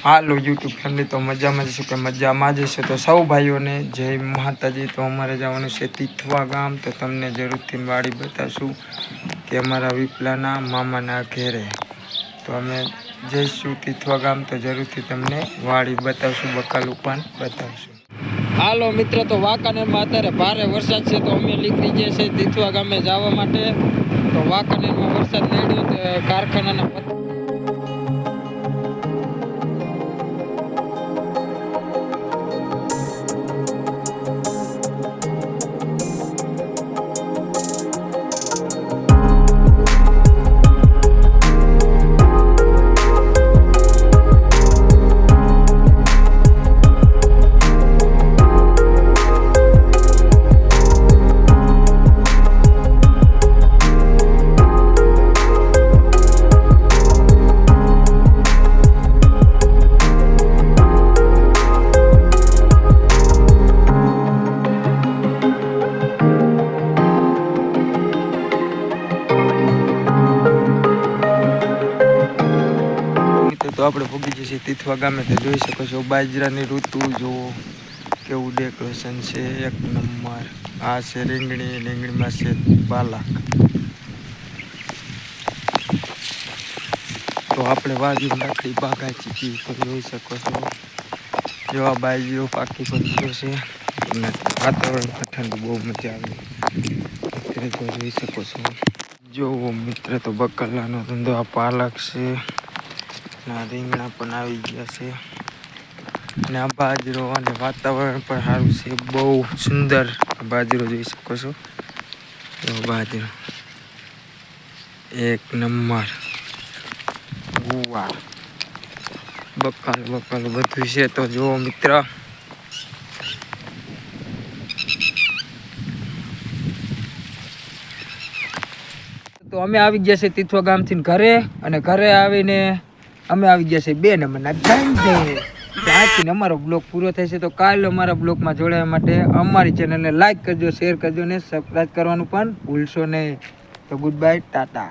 હાલો YouTube family, તો મજામાં જશો કે મજામાં જશો? તો સૌ ભાઈઓને જય માતાજી। તો અમારે જવાનું છે તીથવા ગામ, તો તમને જરૂરથી વાડી બતાવશું કે અમારા વિપલાના મામાના ઘેરે। તો અમે જઈશું તીથવા ગામ, તો જરૂરથી તમને વાડી બતાવશું, બકાલું પણ બતાવશું। હાલો મિત્ર, તો વાંકાનેરમાં અત્યારે ભારે વરસાદ છે, તો અમે નીકળી ગયા છે તીથવા ગામે જવા માટે। તો વાંકાનેરમાં વરસાદ પડ્યો, કારખાનાના तो આપણે પહોંચી જઈએ તીથવા ગામે। તો જોઈ શકો છો બાજરાની ઋતુ જુઓ કેવું ડેકોરેશન છે, એક નંબર। આ છે રીંગણી, રીંગણીમાં છે પાલક। તો આપણે બાજુ લાકડી બાગાચી કી, તો જોઈ શકો છો જો આ બાજરીઓ પાકી પડી ગયો છે, અને વાતાવરણ ઠંડુ, બહુ મજા આવે અત્યારે। તો જોઈ શકો છો જો મિત્ર, તો બકાલાનો ધંધો, આ પાલક છે, રીંગણા પણ આવી ગયા છે, અને આ બાજરો, અને વાતાવરણ પણ સારું છે, બહુ સુંદર બાજરો જોઈ શકો છો। બાજરો એક નંબર, ગુવાર, બકાલ બધું છે। તો જુઓ મિત્ર, તો અમે આવી ગયા છે તીથવા ગામથી ઘરે, અને ઘરે આવીને અમે આવી ગયા છે 2 નંબરના ધંધે। આજથી અમારો બ્લોગ પૂરો થાય છે, તો કાલે અમારા બ્લોગમાં જોડાવા માટે અમારી ચેનલને લાઈક કરજો, શેર કરજો, ને સબસ્ક્રાઈબ કરવાનું પણ ભૂલશો નહીં। તો ગુડ બાય, ટાટા।